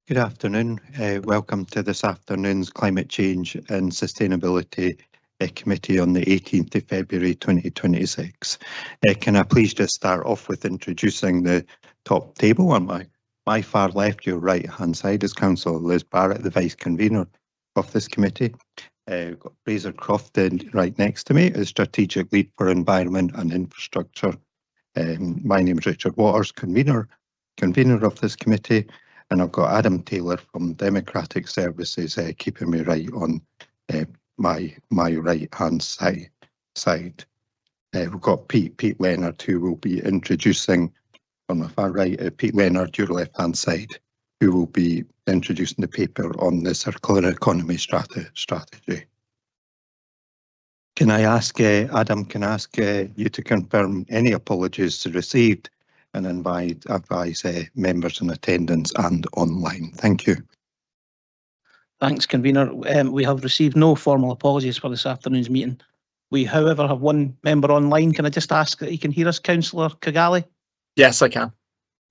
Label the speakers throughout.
Speaker 1: Good afternoon. Welcome to this afternoon's Climate Change and Sustainability Committee on the 18th of February 2026. Can I please just start off with introducing the top table? On my far left, your right hand side is Councillor Liz Barrett, the Vice Convener of this committee. We've got Fraser Crofton right next to me as Strategic Lead for Environment and Infrastructure. My name is Richard Waters, Convener of this committee. And I've got Adam Taylor from Democratic Services keeping me right on my right-hand side. We've got Pete Leonard, who will be introducing, on my far right, Pete Leonard, your left-hand side, who will be introducing the paper on the circular economy strategy. Can I ask, Adam, you to confirm any apologies received and advise members in attendance and online. Thank you.
Speaker 2: Thanks, Convener. We have received no formal apologies for this afternoon's meeting. We, however, have one member online. Can I just ask that he can hear us, Councillor Kigali?
Speaker 3: Yes, I can.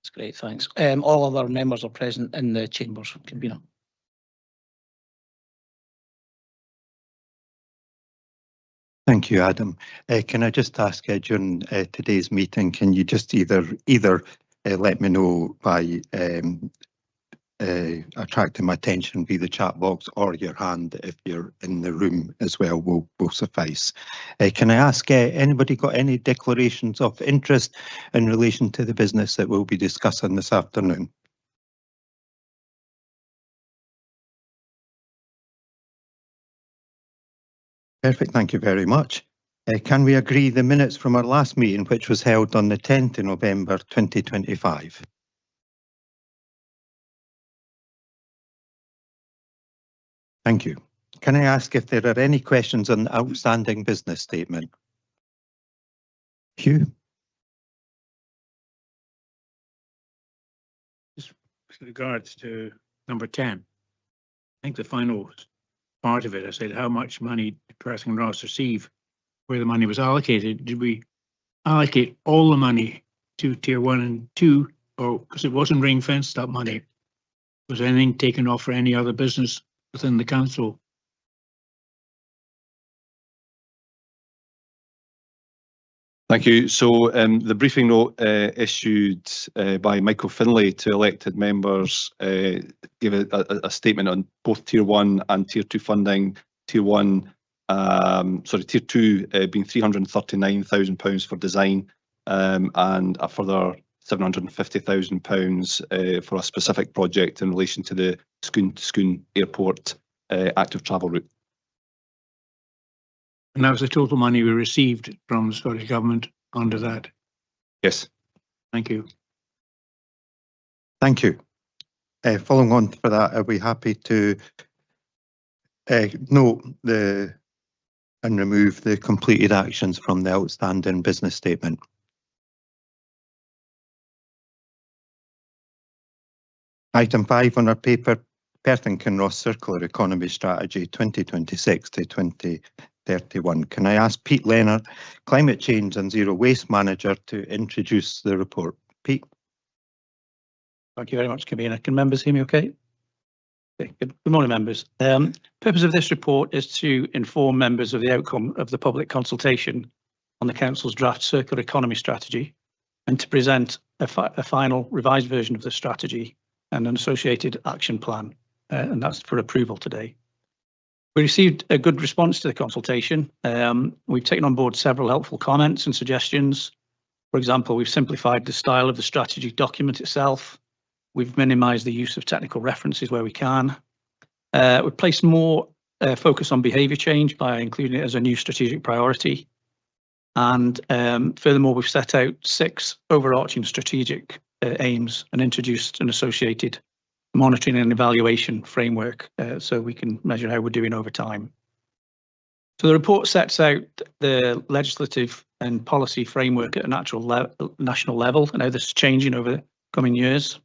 Speaker 2: That's great, thanks. All other members are present in the chambers, Convener.
Speaker 1: Thank you, Adam. Can I just ask during today's meeting, can you just either let me know by attracting my attention via the chat box, or your hand if you're in the room as well will suffice. Can I ask anybody got any declarations of interest in relation to the business that we'll be discussing this afternoon? Perfect, thank you very much. Can we agree the minutes from our last meeting, which was held on the 10th of November 2025? Thank you. Can I ask if there are any questions on the outstanding business statement? Hugh?
Speaker 4: Just with regards to number 10, I think the final part of it, I said, how much money did Preston and Ross receive, where the money was allocated? Did we allocate all the money to tier 1 and 2, or because it wasn't ring fenced that money? Was anything taken off for any other business within the council?
Speaker 3: Thank you. So the briefing note issued by Michael Finlay to elected members gave a statement on both Tier 1 and Tier 2 funding. Tier 2 being £339,000 for design and a further £750,000 for a specific project in relation to the Scone Airport active travel route.
Speaker 4: And that was the total money we received from the Scottish Government under that?
Speaker 3: Yes.
Speaker 4: Thank you.
Speaker 1: Thank you. Following on for that, are we happy to note and remove the completed actions from the outstanding business statement? Item 5 on our paper, Perth and Kinross Circular Economy Strategy 2026 to 2031. Can I ask Pete Leonard, Climate Change and Zero Waste Manager, to introduce the report? Pete.
Speaker 2: Thank you very much, Convener. Can members hear me okay? Okay, good morning, members. Purpose of this report is to inform members of the outcome of the public consultation on the Council's draft Circular Economy Strategy and to present a final revised version of the strategy and an associated action plan, and that's for approval today. We received a good response to the consultation. We've taken on board several helpful comments and suggestions. For example, we've simplified the style of the strategy document itself. We've minimised the use of technical references where we can. We've placed more focus on behaviour change by including it as a new strategic priority. And furthermore, we've set out 6 overarching strategic aims and introduced an associated monitoring and evaluation framework so we can measure how we're doing over time. So the report sets out the legislative and policy framework at a national level and how this is changing over the coming years.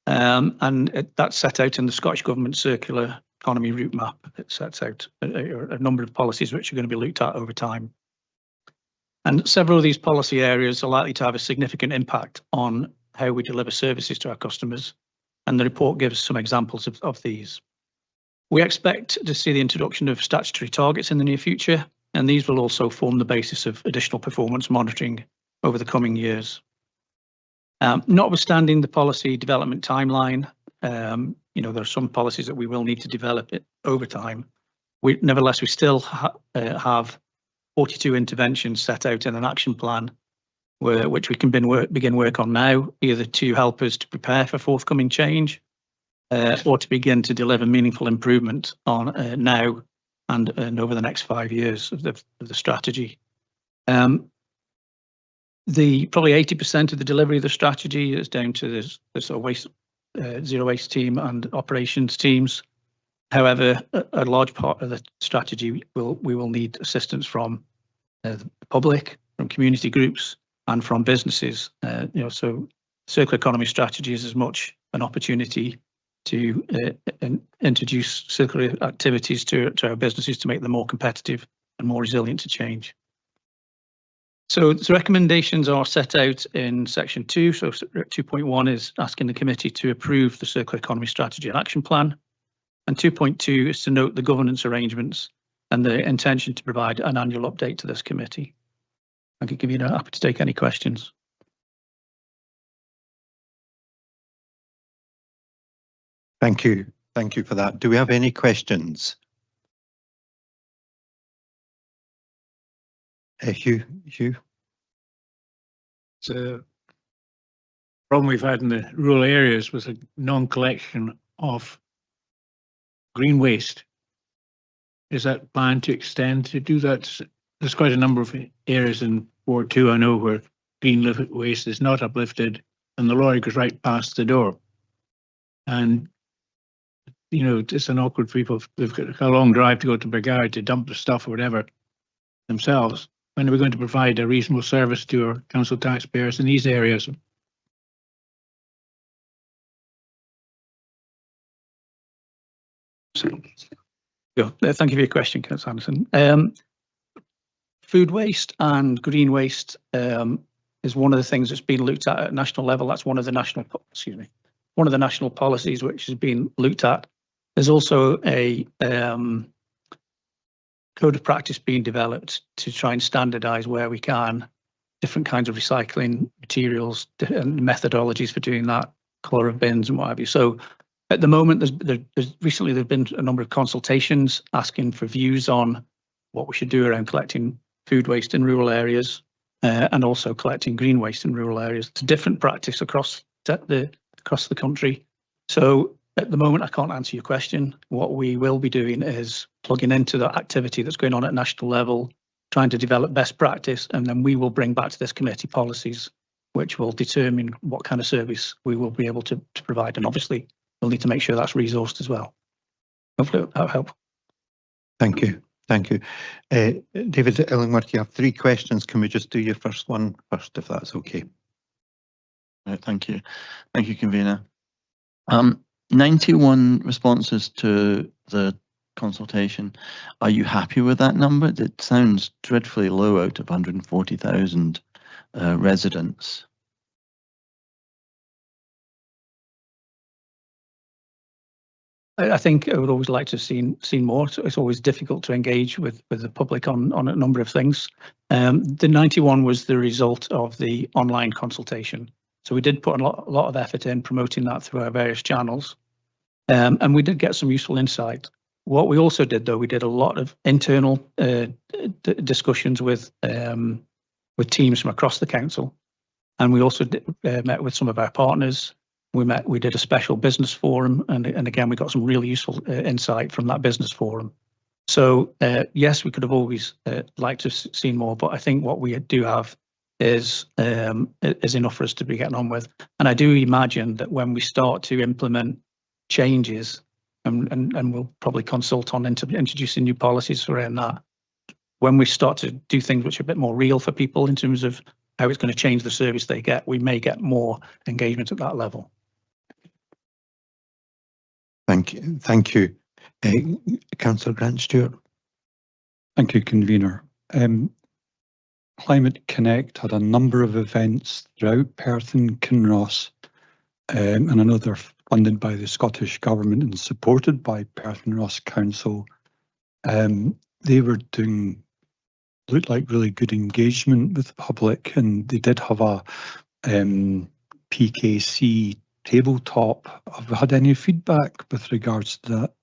Speaker 2: And that's set out in the Scottish Government Circular Economy Route Map. It sets out a number of policies which are going to be looked at over time. And several of these policy areas are likely to have a significant impact on how we deliver services to our customers. and the report gives some examples of these. We expect to see the introduction of statutory targets in the near future, and these will also form the basis of additional performance monitoring over the coming years. Notwithstanding the policy development timeline, there are some policies that we will need to develop over time. Nevertheless, we still have 42 interventions set out in an action plan, which we can begin work on now, either to help us to prepare for forthcoming change, or to begin to deliver meaningful improvement on now and over the next 5 years of the strategy. Probably 80% of the delivery of the strategy is down to the sort of zero waste team and operations teams. However, a large part of the strategy we will need assistance from the public, from community groups, and from businesses. So circular economy strategy is as much an opportunity to introduce circular activities to our businesses to make them more competitive and more resilient to change. So the recommendations are set out in section 2. So 2.1 is asking the committee to approve the circular economy strategy and action plan. And 2.2 is to note the governance arrangements and the intention to provide an annual update to this committee. I could give you happy to take any questions.
Speaker 1: Thank you. Thank you for that. Do we have any questions? Hugh?
Speaker 4: It's a problem we've had in the rural areas with a non-collection of green waste. Is that planned to extend to do that? There's quite a number of areas in Ward 2, I know, where green waste is not uplifted and the lorry goes right past the door. And it's an awkward people. They've got a long drive to go to Bergard to dump the stuff or whatever themselves. When are we going to provide a reasonable service to our council taxpayers in these areas?
Speaker 2: Yeah, thank you for your question, Councillor Anderson. Food waste and green waste is one of the things that's been looked at national level. That's one of the national policies which has been looked at. There's also a code of practice being developed to try and standardise where we can different kinds of recycling materials and methodologies for doing that, colour of bins and what have you. So at the moment, recently there've been a number of consultations asking for views on what we should do around collecting food waste in rural areas and also collecting green waste in rural areas. It's a different practice across the country. So at the moment, I can't answer your question. What we will be doing is plugging into the activity that's going on at national level, trying to develop best practice, and then we will bring back to this committee policies which will determine what kind of service we will be able to provide. And obviously, we'll need to make sure that's resourced as well. Hopefully that'll help.
Speaker 1: Thank you. Thank you. David Illingworth, you have 3 questions. Can we just do your first one first, if that's okay?
Speaker 5: Right, thank you. Thank you, convener. 91 responses to the consultation. Are you happy with that number? It sounds dreadfully low out of 140,000 residents.
Speaker 2: I think I would always like to have seen more. So it's always difficult to engage with the public on a number of things. The 91 was the result of the online consultation. So we did put a lot of effort in promoting that through our various channels. And we did get some useful insight. What we also did, though, we did a lot of internal discussions with teams from across the council. And we also met with some of our partners. We did a special business forum, and again, we got some really useful insight from that business forum. So yes, we could have always liked to have seen more, but I think what we do have is enough for us to be getting on with. And I do imagine that when we start to implement changes, and we'll probably consult on introducing new policies around that, when we start to do things which are a bit more real for people in terms of how it's going to change the service they get, we may get more engagement at that level.
Speaker 1: Thank you. Thank you. Councillor Grant-Stewart.
Speaker 6: Thank you, convener. Climate Connect had a number of events throughout Perth and Kinross, and another funded by the Scottish Government and supported by Perth and Ross Council. They were looked like really good engagement with the public, and they did have a PKC tabletop. Have we had any feedback with regards to that?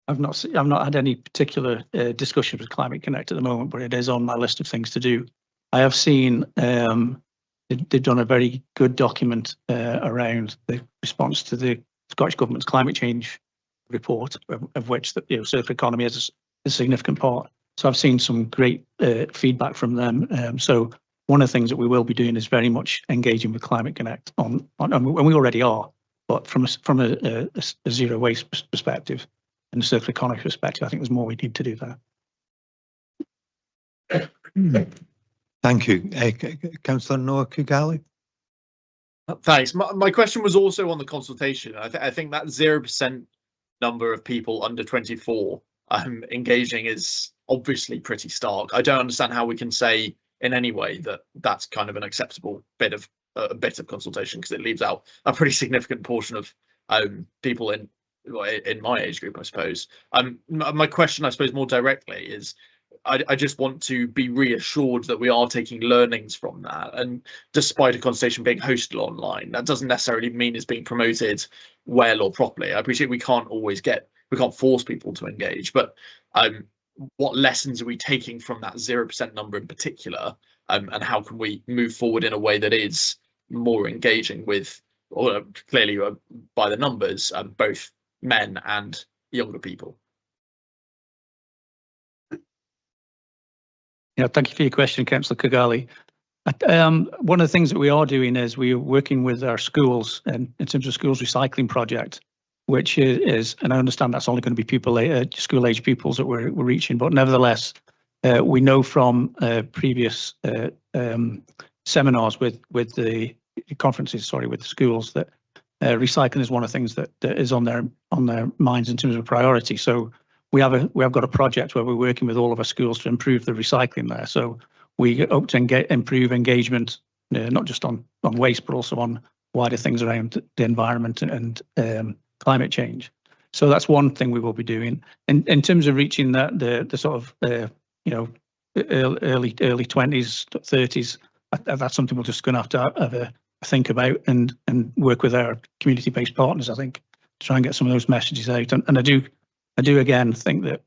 Speaker 2: I've not had any particular discussion with Climate Connect at the moment, but it is on my list of things to do. I have seen they've done a very good document around the response to the Scottish Government's climate change report, of which the circular economy is a significant part. So I've seen some great feedback from them. So one of the things that we will be doing is very much engaging with Climate Connect on and we already are, but from a zero waste perspective and a circular economy perspective, I think there's more we need to do there.
Speaker 1: Thank you. Councillor Noah Kugali.
Speaker 7: Thanks. My question was also on the consultation. I think that 0% number of people under 24 engaging is obviously pretty stark. I don't understand how we can say in any way that that's kind of an acceptable bit of consultation, because it leaves out a pretty significant portion of people in my age group, I suppose. My question, I suppose, more directly is, I just want to be reassured that we are taking learnings from that. And despite a consultation being hosted online, that doesn't necessarily mean it's being promoted well or properly. I appreciate we can't force people to engage, but what lessons are we taking from that 0% number in particular? And how can we move forward in a way that is more engaging with, or clearly by the numbers, both men and younger people?
Speaker 2: Yeah, thank you for your question, Councillor Kugali. One of the things that we are doing is we are working with our schools in terms of schools recycling project, which is, and I understand that's only going to be school age pupils that we're reaching, but nevertheless, we know from previous seminars with the conferences, with the schools, that recycling is one of the things that is on their minds in terms of priority. So we have got a project where we're working with all of our schools to improve the recycling there. So we hope to improve engagement, not just on waste, but also on wider things around the environment and climate change. So that's one thing we will be doing. In terms of reaching the sort of early 20s, 30s, that's something we're just going to have a think about and work with our community-based partners, I think, to try and get some of those messages out. And I do again think that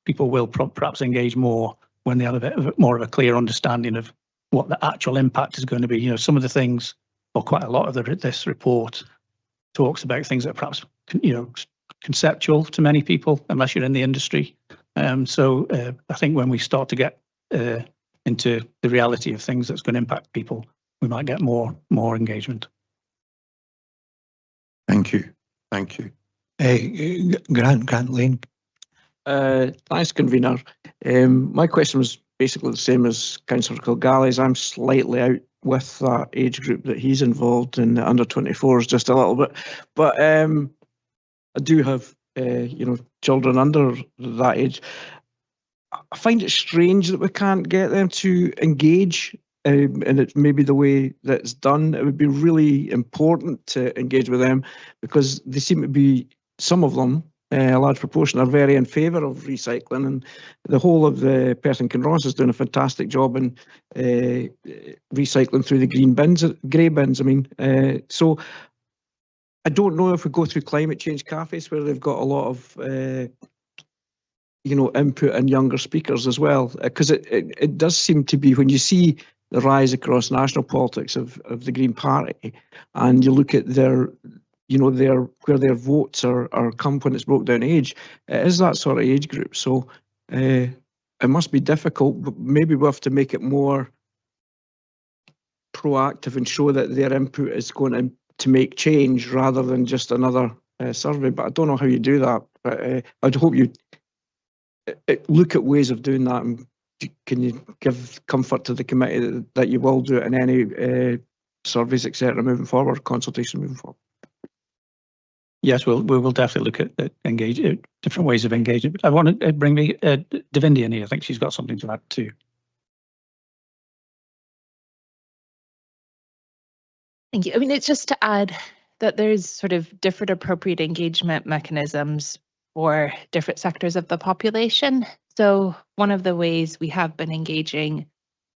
Speaker 2: people will perhaps engage more when they have a bit more of a clear understanding of what the actual impact is going to be. Some of the things, or quite a lot of this report, talks about things that are perhaps conceptual to many people, unless you're in the industry. So I think when we start to get into the reality of things that's going to impact people, we might get more engagement.
Speaker 1: Thank you. Grant Lane.
Speaker 8: Thanks, convener. My question was basically the same as Councillor Kilgally's. I'm slightly out with that age group that he's involved in, the under 24s, just a little bit. But I do have children under that age. I find it strange that we can't get them to engage, and it's maybe the way that it's done. It would be really important to engage with them, because they seem to be, some of them, a large proportion, are very in favour of recycling, and the whole of the Perth and Kinross is doing a fantastic job in recycling through the grey bins. So I don't know if we go through climate change cafes where they've got a lot of input and younger speakers as well, because it does seem to be, when you see the rise across national politics of the Green Party, and you look at their where their votes are come when it's broke down age, it is that sort of age group. So it must be difficult, but maybe we have to make it more proactive and show that their input is going to make change rather than just another survey. But I don't know how you do that. But I'd hope you look at ways of doing that, and can you give comfort to the committee that you will do it in any surveys, etc., moving forward, consultation moving forward?
Speaker 2: Yes, we will definitely look at different ways of engaging. I want to bring Devindy in here. I think she's got something to add too.
Speaker 9: Thank you. I mean, it's just to add that there's sort of different appropriate engagement mechanisms for different sectors of the population. So one of the ways we have been engaging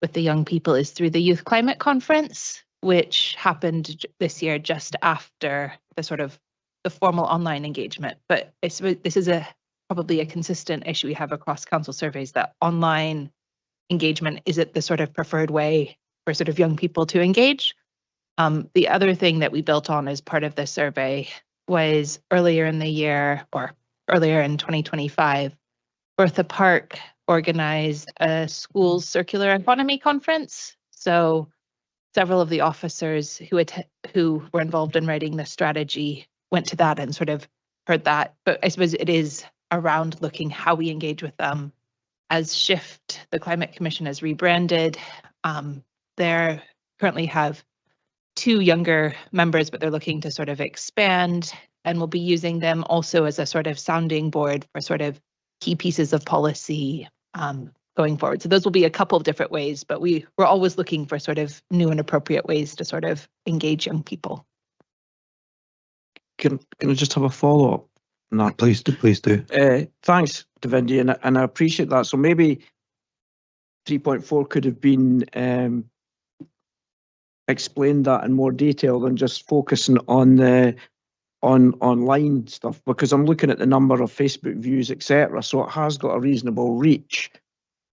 Speaker 9: with the young people is through the Youth Climate Conference, which happened this year just after the sort of the formal online engagement. But I suppose this is probably a consistent issue we have across council surveys, that online engagement isn't the sort of preferred way for sort of young people to engage. The other thing that we built on as part of the survey was earlier in the year, or earlier in 2025, Bertha Park organized a school's circular economy conference. So several of the officers who were involved in writing the strategy went to that and sort of heard that. But I suppose it is around looking how we engage with them. As Shift, the Climate Commission, has rebranded. They currently have 2 younger members, but they're looking to sort of expand, and we'll be using them also as a sort of sounding board for sort of key pieces of policy going forward. So those will be a couple of different ways, but we're always looking for sort of new and appropriate ways to sort of engage young people.
Speaker 8: Can I just have a follow-up? No,
Speaker 1: Please do.
Speaker 8: thanks, Davinder, and I appreciate that. So maybe 3.4 could have been explained that in more detail than just focusing on the online stuff, because I'm looking at the number of Facebook views, etc. So it has got a reasonable reach.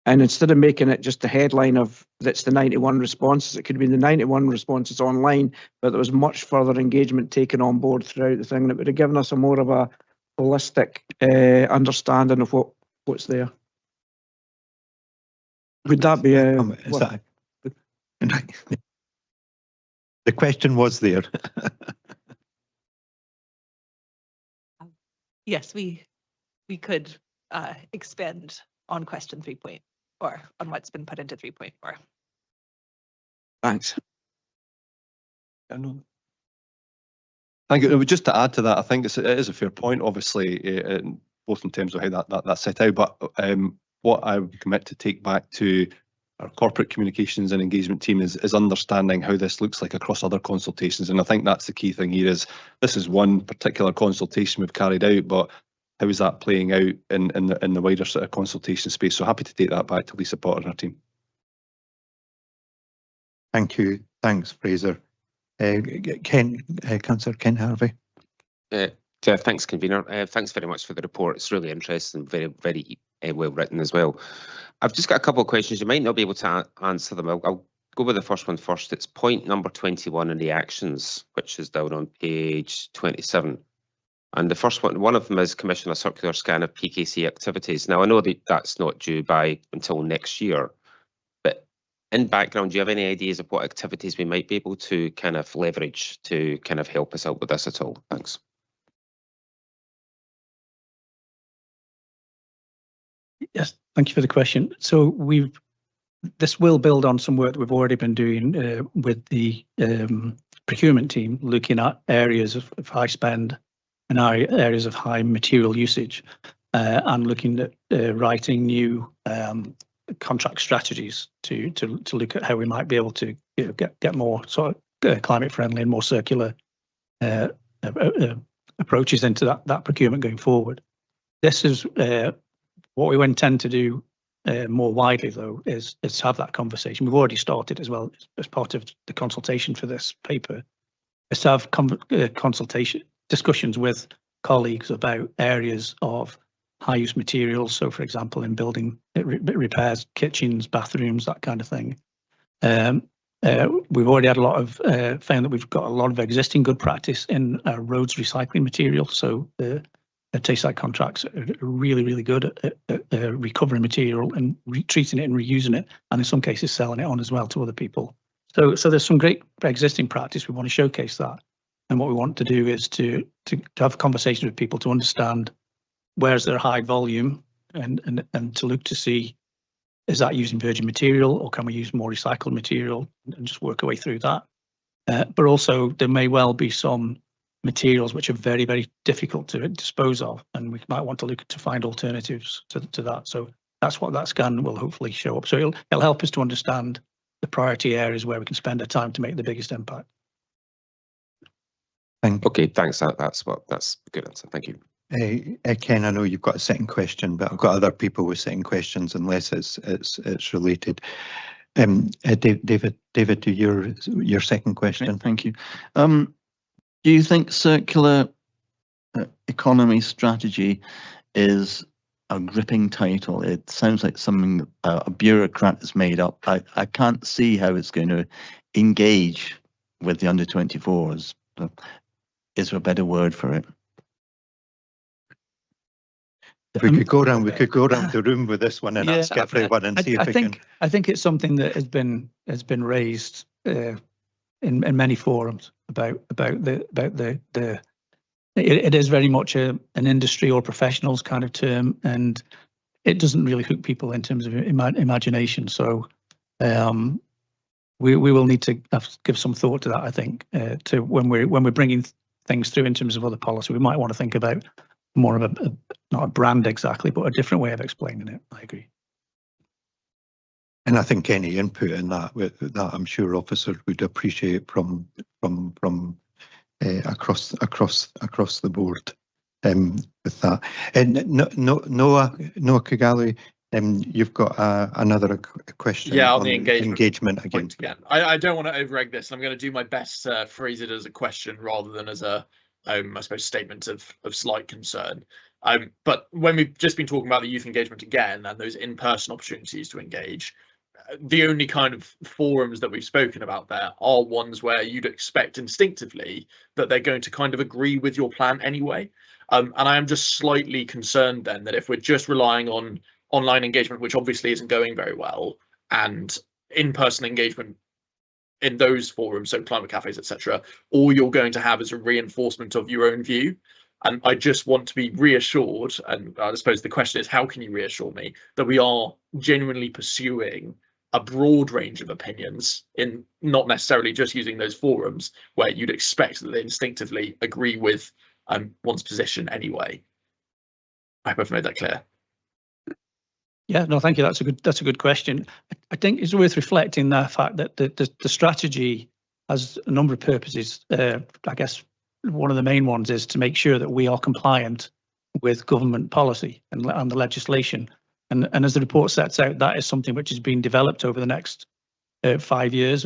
Speaker 8: And instead of making it just the headline of that's the 91 responses, it could have been the 91 responses online, but there was much further engagement taken on board throughout the thing that would have given us a more of a holistic understanding of what's there. Would that be a...
Speaker 1: The question was there.
Speaker 9: Yes, we could expand on question 3.4, on what's been put into 3.4.
Speaker 8: Thanks.
Speaker 3: Thank you. Just to add to that, I think it is a fair point, obviously, both in terms of how that's set out, but what I would commit to take back to our corporate communications and engagement team is understanding how this looks like across other consultations. And I think that's the key thing here. Is this is one particular consultation we've carried out, but how is that playing out in the wider sort of consultation space? So happy to take that back to Lisa Potter and her team.
Speaker 1: Thank you. Thanks, Fraser. Councillor Ken Harvey.
Speaker 10: Thanks, convener. Thanks very much for the report. It's really interesting, very, very well written as well. I've just got a couple of questions. You might not be able to answer them. I'll go with the first one first. It's point number 21 in the actions, which is down on page 27. And the first one of them is commission a circular scan of PKC activities. Now, I know that that's not due until next year, but in background, do you have any ideas of what activities we might be able to kind of leverage to kind of help us out with this at all? Thanks.
Speaker 2: Yes, thank you for the question. So this will build on some work that we've already been doing with the procurement team, looking at areas of high spend and areas of high material usage, and looking at writing new contract strategies to look at how we might be able to get more sort of climate friendly and more circular approaches into that procurement going forward. This is what we intend to do more widely, though, is have that conversation. We've already started as well as part of the consultation for this paper, is to have consultation discussions with colleagues about areas of high use materials. So, for example, in building repairs, kitchens, bathrooms, that kind of thing. We've already had a lot of found that we've got a lot of existing good practice in roads recycling material. So the Tayside contracts are really, really good at recovering material and treating it and reusing it, and in some cases selling it on as well to other people. So there's some great existing practice. We want to showcase that, and what we want to do is to have conversations with people to understand where's their high volume, and to look to see, is that using virgin material or can we use more recycled material, and just work our way through that. But also there may well be some materials which are very, very difficult to dispose of, and we might want to look to find alternatives to that. So that's what that scan will hopefully show up. So it'll help us to understand the priority areas where we can spend our time to make the biggest impact.
Speaker 10: Okay, thanks. That's a good answer. Thank you.
Speaker 1: Ken, I know you've got a second question, but I've got other people with second questions unless it's related. David, to your second question.
Speaker 5: Great, thank you. Do you think circular economy strategy is a gripping title? It sounds like something that a bureaucrat has made up. I can't see how it's going to engage with the under 24s. Is there a better word for it?
Speaker 1: If we could go around the room with this one and ask everyone and see if we can.
Speaker 2: I think it's something that has been raised in many forums about the. It is very much an industry or professionals kind of term, and it doesn't really hook people in terms of imagination. So we will need to give some thought to that. I think to when we're bringing things through in terms of other policy, we might want to think about more of a not a brand exactly, but a different way of explaining it. I agree.
Speaker 1: And I think any input in that I'm sure officers would appreciate from across the board with that. And Noah Kigali, you've got another question.
Speaker 7: Yeah, on the
Speaker 1: engagement again.
Speaker 7: I don't want to over-egg this. I'm going to do my best to phrase it as a question rather than as a I suppose statement of slight concern. But when we've just been talking about the youth engagement again and those in-person opportunities to engage, the only kind of forums that we've spoken about there are ones where you'd expect instinctively that they're going to kind of agree with your plan anyway. And I am just slightly concerned then that if we're just relying on online engagement, which obviously isn't going very well, and in-person engagement in those forums, so climate cafes, etc., all you're going to have is a reinforcement of your own view. And I just want to be reassured, and I suppose the question is, how can you reassure me that we are genuinely pursuing a broad range of opinions in not necessarily just using those forums where you'd expect that they instinctively agree with one's position anyway? I hope I've made that clear.
Speaker 2: Yeah, no, thank you. That's a good question. I think it's worth reflecting the fact that the strategy has a number of purposes. I guess one of the main ones is to make sure that we are compliant with government policy and the legislation. And as the report sets out, that is something which is being developed over the next 5 years.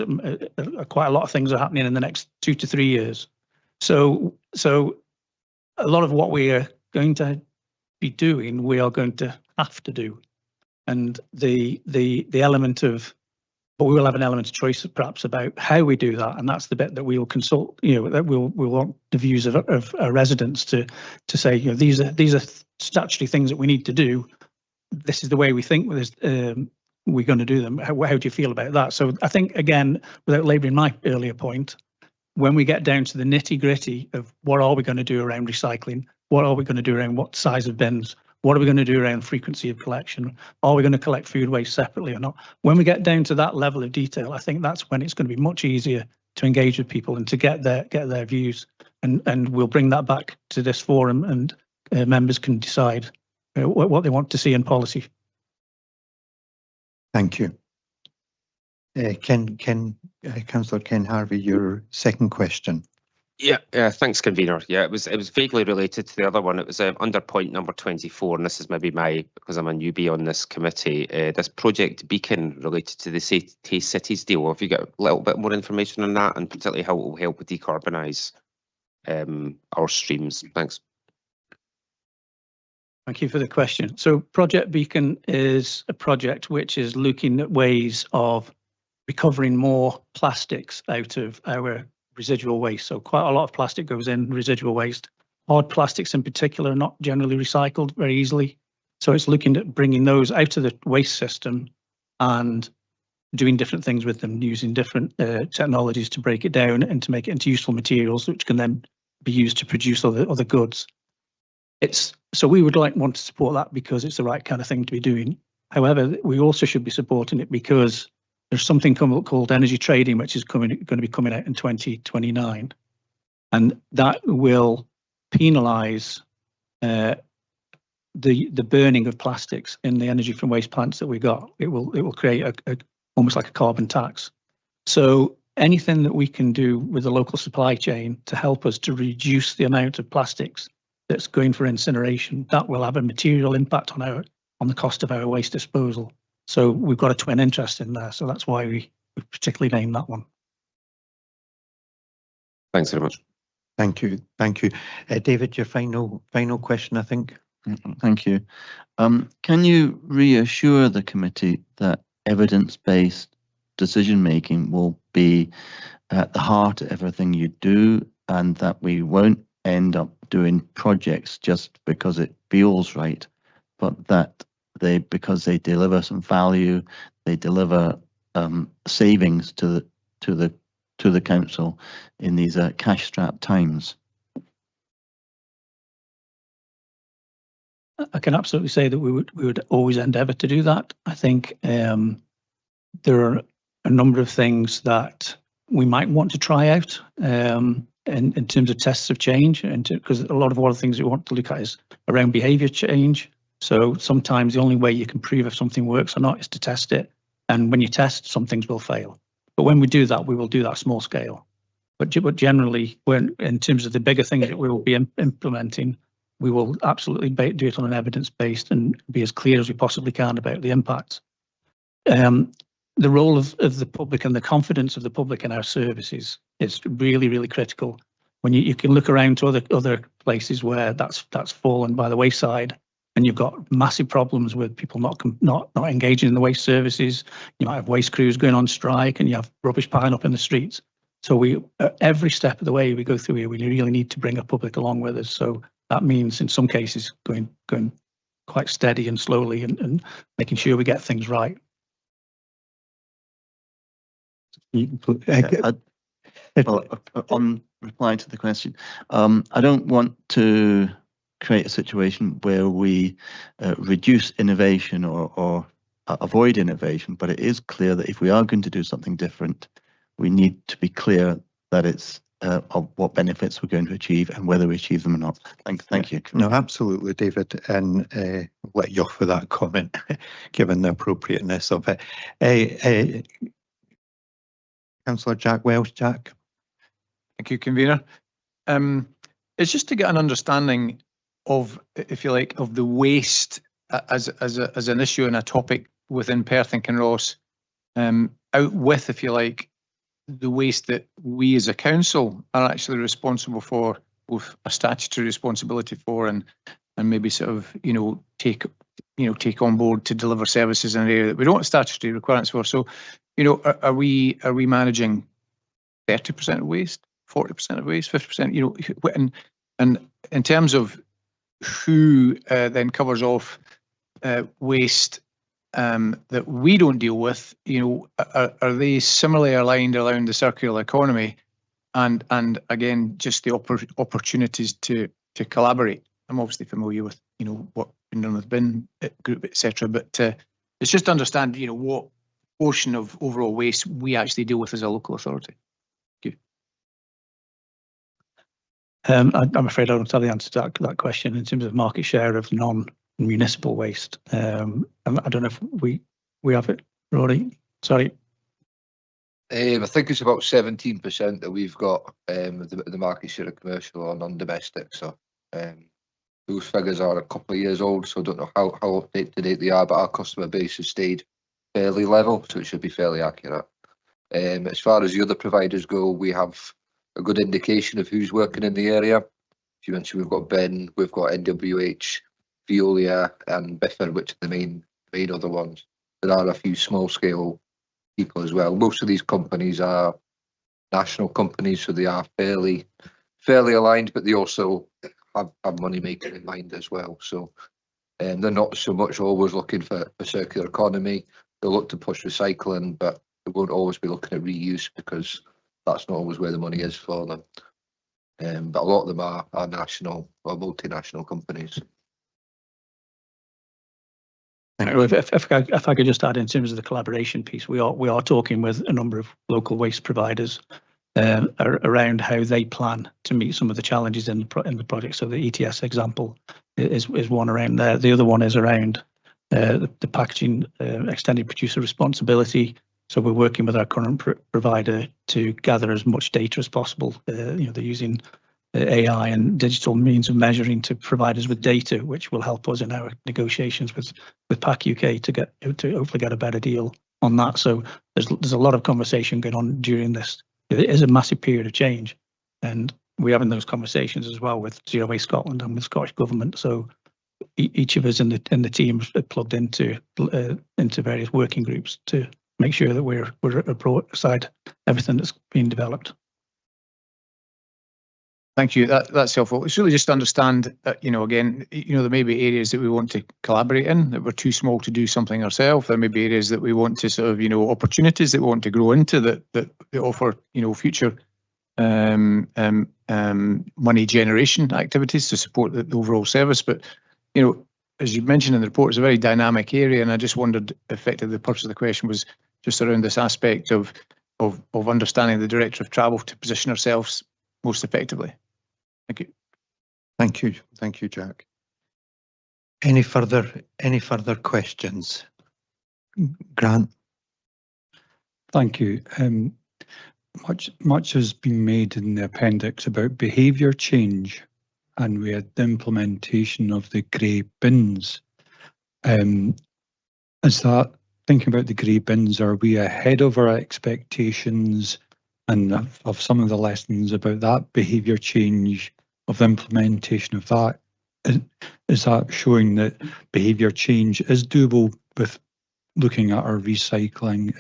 Speaker 2: Quite a lot of things are happening in the next 2 to 3 years. So a lot of what we are going to be doing, we are going to have to do. And the element of, but we will have an element of choice perhaps about how we do that, and that's the bit that we will consult. That we'll want the views of our residents to say, these are statutory things that we need to do. This is the way we think we're going to do them. How do you feel about that? So I think, again, without labouring my earlier point, when we get down to the nitty gritty of what are we going to do around recycling, what are we going to do around what size of bins, what are we going to do around frequency of collection? Are we going to collect food waste separately or not? When we get down to that level of detail, I think that's when it's going to be much easier to engage with people and to get their views. And we'll bring that back to this forum, and members can decide what they want to see in policy.
Speaker 1: Thank you. Councillor Ken Harvey, your second question.
Speaker 10: Yeah, thanks, convener. Yeah, it was vaguely related to the other one. It was under point number 24, and this is maybe because I'm a newbie on this committee. This Project Beacon related to the Taste Cities deal. Have you got a little bit more information on that, and particularly how it will help with decarbonise our streams? Thanks.
Speaker 2: Thank you for the question. So Project Beacon is a project which is looking at ways of recovering more plastics out of our residual waste. So quite a lot of plastic goes in residual waste. Hard plastics in particular are not generally recycled very easily. So it's looking at bringing those out of the waste system and doing different things with them, using different technologies to break it down and to make it into useful materials, which can then be used to produce other goods. So we would want to support that because it's the right kind of thing to be doing. However, we also should be supporting it because there's something called energy trading, which is going to be coming out in 2029, and that will penalise the burning of plastics in the energy from waste plants that we got. It will create almost like a carbon tax. So anything that we can do with the local supply chain to help us to reduce the amount of plastics that's going for incineration, that will have a material impact on the cost of our waste disposal. So we've got a twin interest in there. So that's why we particularly named that one.
Speaker 10: Thanks very much.
Speaker 1: Thank you. Thank you. David, your final question, I think.
Speaker 5: Thank you. Can you reassure the committee that evidence-based decision-making will be at the heart of everything you do, and that we won't end up doing projects just because it feels right, but that because they deliver some value, they deliver savings to the council in these cash-strapped times?
Speaker 2: I can absolutely say that we would always endeavour to do that. I think there are a number of things that we might want to try out in terms of tests of change, and because a lot of the things we want to look at is around behaviour change. So sometimes the only way you can prove if something works or not is to test it. And when you test, some things will fail. But when we do that, we will do that small scale. But generally, in terms of the bigger things that we will be implementing, we will absolutely do it on an evidence-based and be as clear as we possibly can about the impacts. The role of the public and the confidence of the public in our services is really, really critical. When you can look around to other places where that's fallen by the wayside, and you've got massive problems with people not engaging in the waste services. You might have waste crews going on strike, and you have rubbish piling up in the streets. So every step of the way we go through here, we really need to bring our public along with us. So that means in some cases going quite steady and slowly and making sure we get things right.
Speaker 5: Well, on replying to the question, I don't want to create a situation where we reduce innovation or avoid innovation, but it is clear that if we are going to do something different, we need to be clear that it's of what benefits we're going to achieve and whether we achieve them or not. Thank you.
Speaker 1: No, absolutely, David, and I'll let you off with that comment, given the appropriateness of it. Councillor Jack Wells. Jack.
Speaker 11: Thank you, convener. It's just to get an understanding of, if you like, of the waste as an issue and a topic within Perth and Kinross, out with, if you like, the waste that we as a council are actually responsible for, both a statutory responsibility for, and maybe sort of take on board to deliver services in an area that we don't have statutory requirements for. So, are we managing 30% of waste, 40% of waste, 50%? And in terms of who then covers off waste that we don't deal with, are they similarly aligned around the circular economy, and again just the opportunities to collaborate? I'm obviously familiar with what been done with bin group, etc., but it's just to understand what portion of overall waste we actually deal with as a local authority. Thank you.
Speaker 2: I'm afraid I don't have the answer to that question in terms of market share of non-municipal waste. I don't know if we have it, Rory. Sorry.
Speaker 12: I think it's about 17% that we've got the market share of commercial or non-domestic. So those figures are a couple of years old, so I don't know how up to date they are, but our customer base has stayed fairly level, so it should be fairly accurate. As far as the other providers go, we have a good indication of who's working in the area. If you mentioned, we've got Ben, we've got NWH, Veolia, and Biffa, which are the main other ones. There are a few small scale people as well. Most of these companies are national companies, so they are fairly aligned, but they also have money making in mind as well. So they're not so much always looking for circular economy. They'll look to push recycling, but they won't always be looking at reuse because that's not always where the money is for them. But a lot of them are national or multinational companies.
Speaker 2: If I could just add, in terms of the collaboration piece, we are talking with a number of local waste providers around how they plan to meet some of the challenges in the project. So the ETS example is one around there. The other one is around the packaging extended producer responsibility. So we're working with our current provider to gather as much data as possible. They're using AI and digital means of measuring to provide us with data, which will help us in our negotiations with PAC UK to hopefully get a better deal on that. So there's a lot of conversation going on during this. It is a massive period of change, and we're having those conversations as well with Zero Waste Scotland and with Scottish Government. So each of us in the team are plugged into various working groups to make sure that we're aside everything that's being developed.
Speaker 11: Thank you. That's helpful. It's really just to understand that, again, there may be areas that we want to collaborate in, that we're too small to do something ourselves. There may be areas that we want to sort of, opportunities that we want to grow into that offer, future money generation activities to support the overall service. But, as you mentioned in the report, it's a very dynamic area, and I just wondered, effectively, the purpose of the question was just around this aspect of understanding the director of travel to position ourselves most effectively. Thank you.
Speaker 1: Thank you. Thank you, Jack. Any further questions? Grant.
Speaker 6: Thank you. Much has been made in the appendix about behaviour change, and we had the implementation of the grey bins. Is that, thinking about the grey bins, are we ahead of our expectations and of some of the lessons about that behaviour change, of the implementation of that? Is that showing that behaviour change is doable with looking at our recycling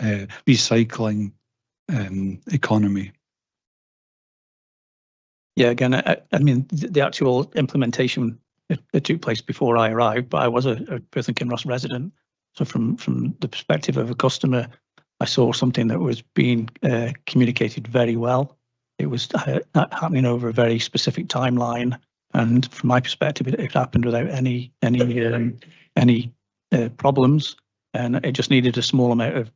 Speaker 6: economy?
Speaker 2: Yeah, again, I mean, the actual implementation, it took place before I arrived, but I was a Perth and Kinross resident. So from the perspective of a customer, I saw something that was being communicated very well. It was happening over a very specific timeline, and from my perspective, it happened without any problems, and it just needed a small amount of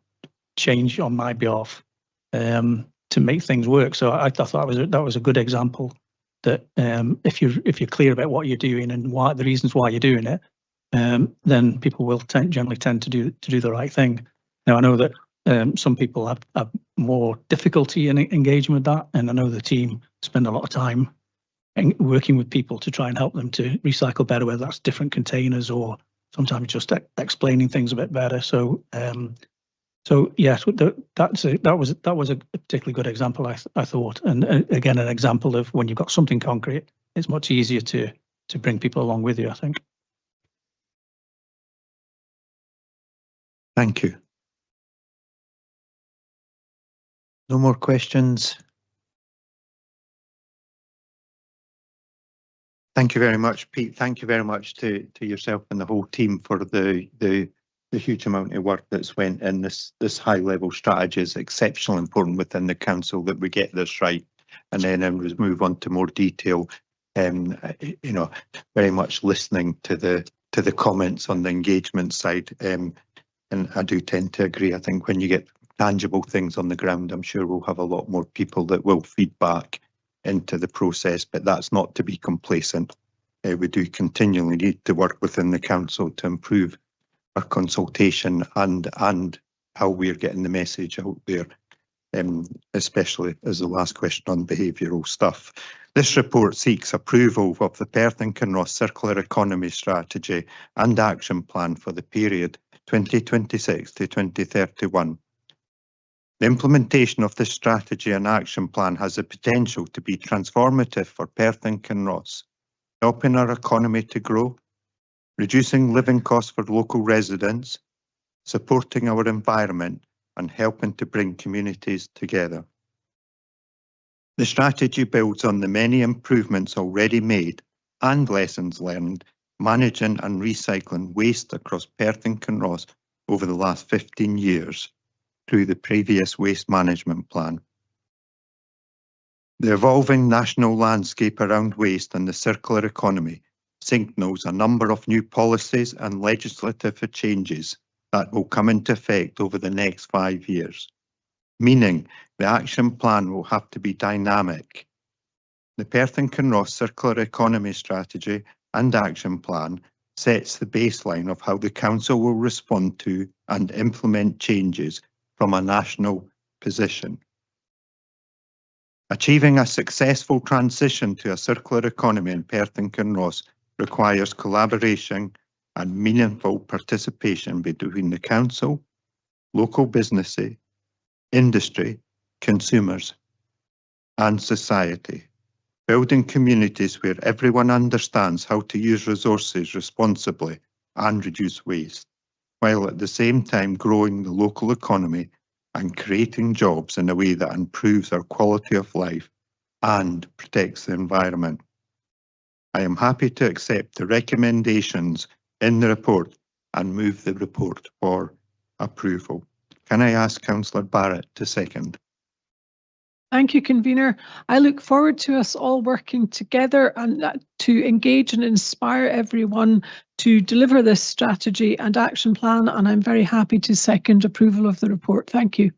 Speaker 2: change on my behalf to make things work. So I thought that was a good example that if you're clear about what you're doing and why the reasons why you're doing it, then people will generally tend to do the right thing. Now I know that some people have more difficulty in engaging with that, and I know the team spend a lot of time working with people to try and help them to recycle better, whether that's different containers or sometimes just explaining things a bit better. So yes, that was a particularly good example, I thought, and again an example of when you've got something concrete, it's much easier to bring people along with you, I think.
Speaker 1: Thank you. No more questions. Thank you very much, Pete. Thank you very much to yourself and the whole team for the huge amount of work that's went in. This high level strategy is exceptionally important within the council that we get this right, and then we move on to more detail. Very much listening to the comments on the engagement side, and I do tend to agree. I think when you get tangible things on the ground, I'm sure we'll have a lot more people that will feed back into the process, but that's not to be complacent. We do continually need to work within the council to improve our consultation and how we're getting the message out there, especially as the last question on behavioural stuff. This report seeks approval of the Perth and Kinross Circular Economy Strategy and Action Plan for the period 2026 to 2031. The implementation of this strategy and action plan has the potential to be transformative for Perth and Kinross, helping our economy to grow, reducing living costs for local residents, supporting our environment, and helping to bring communities together. The strategy builds on the many improvements already made and lessons learned managing and recycling waste across Perth and Kinross over the last 15 years through the previous waste management plan. The evolving national landscape around waste and the circular economy signals a number of new policies and legislative changes that will come into effect over the next 5 years, meaning the action plan will have to be dynamic. The Perth and Kinross Circular Economy Strategy and Action Plan sets the baseline of how the Council will respond to and implement changes from a national position. Achieving a successful transition to a circular economy in Perth and Kinross requires collaboration and meaningful participation between the council, local businesses, industry, consumers, and society. Building communities where everyone understands how to use resources responsibly and reduce waste, while at the same time growing the local economy and creating jobs in a way that improves our quality of life and protects the environment. I am happy to accept the recommendations in the report and move the report for approval. Can I ask Councillor Barrett to second?
Speaker 13: Thank you, Convener. I look forward to us all working together and to engage and inspire everyone to deliver this strategy and action plan, and I'm very happy to second approval of the report. Thank you.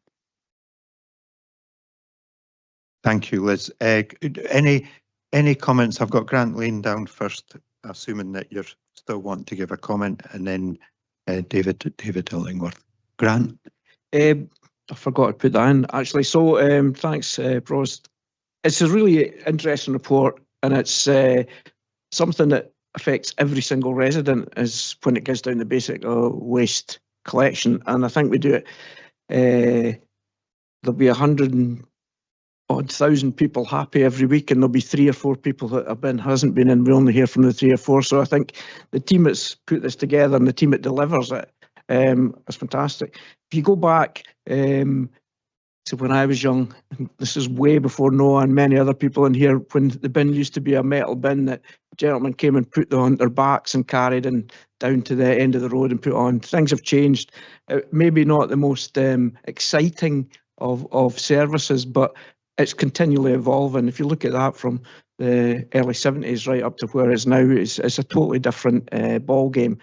Speaker 1: Thank you, Liz. Any comments? I've got Grant Lane down first, assuming that you still want to give a comment, and then David Illingworth. Grant?
Speaker 8: I forgot to put that in actually. So thanks, Bros. It's a really interesting report, and it's something that affects every single resident is when it gets down to basic waste collection. And I think we do it. There'll be 100,000 people happy every week, and there'll be 3 or 4 people that hasn't been in. We only hear from the 3 or 4. So I think the team that's put this together and the team that delivers it is fantastic. If you go back to when I was young, this is way before Noah and many other people in here, when the bin used to be a metal bin that gentlemen came and put on their backs and carried and down to the end of the road and put on. Things have changed. Maybe not the most exciting of services, but it's continually evolving. If you look at that from the early 70s right up to where it is now, it's a totally different ball game.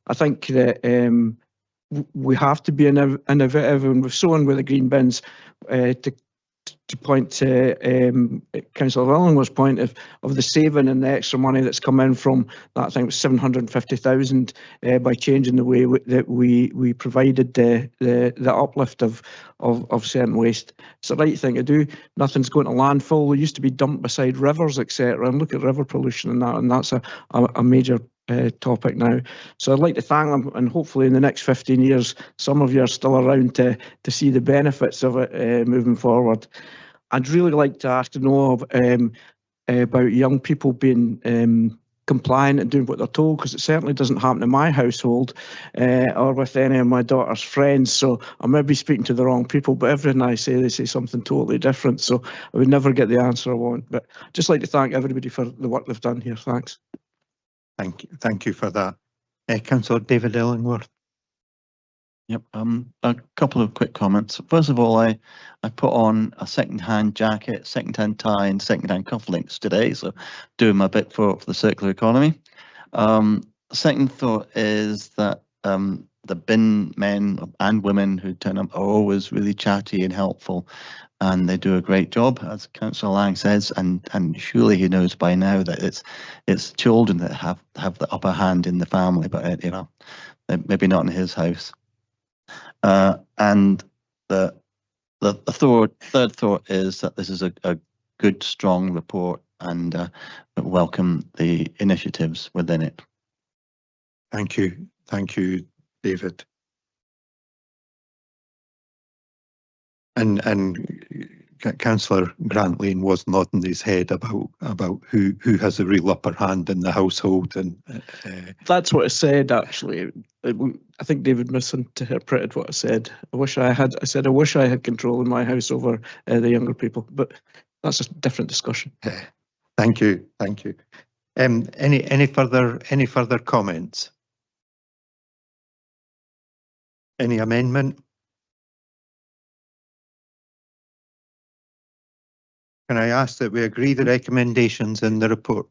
Speaker 8: I think that we have to be innovative, and we've shown with the green bins to point to Councillor Illingworth's point of the saving and the extra money that's come in from that. I think it was 750,000 by changing the way that we provided the uplift of certain waste. It's the right thing to do. Nothing's going to landfill. It used to be dumped beside rivers, etc. And look at river pollution and that's a major topic now. So I'd like to thank them, and hopefully in the next 15 years some of you are still around to see the benefits of it moving forward. I'd really like to ask to know about young people being compliant and doing what they're told, because it certainly doesn't happen in my household or with any of my daughter's friends. So I may be speaking to the wrong people, but everything I say, they say something totally different. So I would never get the answer I want. But I'd just like to thank everybody for the work they've done here. Thanks.
Speaker 1: Thank you for that. Councillor David Illingworth.
Speaker 5: Yep, a couple of quick comments. First of all, I put on a second-hand jacket, second-hand tie, and second-hand cufflinks today, so doing my bit for the circular economy. Second thought is that the bin men and women who turn up are always really chatty and helpful, and they do a great job, as Councillor Lang says, and surely he knows by now that it's children that have the upper hand in the family, but you know, maybe not in his house. And the third thought is that this is a good, strong report, and welcome the initiatives within it.
Speaker 1: Thank you, David. And Councillor Grant Lane was nodding his head about who has a real upper hand in the household, and
Speaker 8: that's what I said. Actually, I think David misinterpreted what I said. I wish I had control in my house over the younger people, but that's a different discussion.
Speaker 1: Thank you. Any further comments? Any amendment? Can I ask that we agree the recommendations in the report?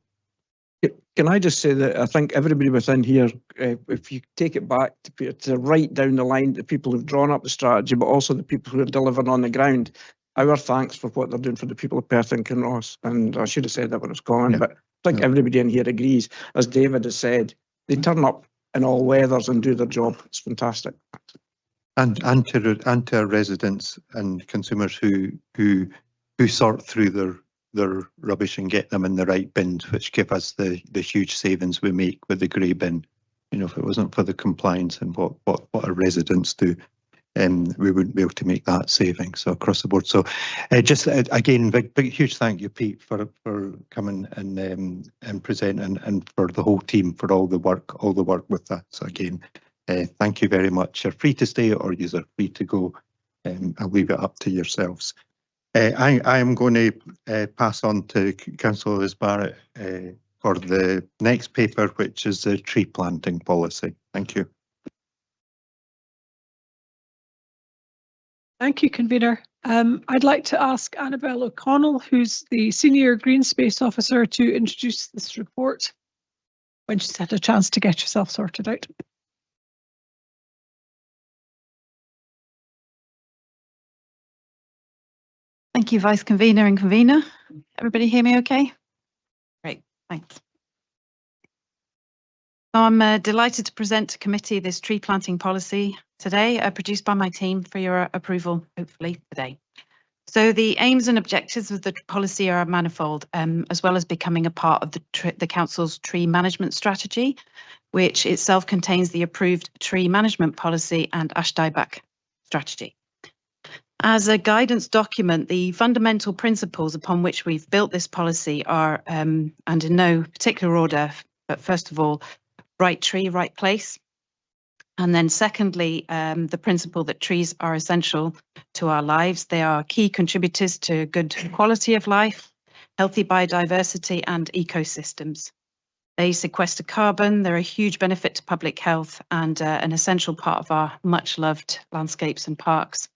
Speaker 8: Can I just say that I think everybody within here, if you take it back to right down the line, the people who've drawn up the strategy, but also the people who are delivering on the ground, our thanks for what they're doing for the people of Perth and Kinross. And I should have said that when I was going, but I think everybody in here agrees. As David has said, they turn up in all weathers and do their job. It's fantastic.
Speaker 1: And to our residents and consumers who sort through their rubbish and get them in the right bins, which give us the huge savings we make with the grey bin. You know, if it wasn't for the compliance and what our residents do, we wouldn't be able to make that saving. So across the board. So just again, big huge thank you, Pete, for coming and presenting, and for the whole team for all the work with that. So again, thank you very much. You're free to stay or you're free to go. I'll leave it up to yourselves. I am going to pass on to Councillor Liz Barrett for the next paper, which is the tree planting policy. Thank you.
Speaker 13: Thank you, Convener. I'd like to ask Annabelle O'Connell, who's the Senior Green Space Officer, to introduce this report when she's had a chance to get herself sorted out.
Speaker 14: Thank you, Vice Convener and Convener. Everybody hear me okay? Great, thanks. So I'm delighted to present to committee this tree planting policy today, produced by my team for your approval, hopefully today. So the aims and objectives of the policy are manifold, as well as becoming a part of the Council's tree management strategy, which itself contains the approved tree management policy and ash dieback strategy. As a guidance document, the fundamental principles upon which we've built this policy are, and in no particular order, but first of all, right tree, right place. And then secondly, the principle that trees are essential to our lives. They are key contributors to good quality of life, healthy biodiversity and ecosystems. They sequester carbon, they're a huge benefit to public health and an essential part of our much loved landscapes and parks.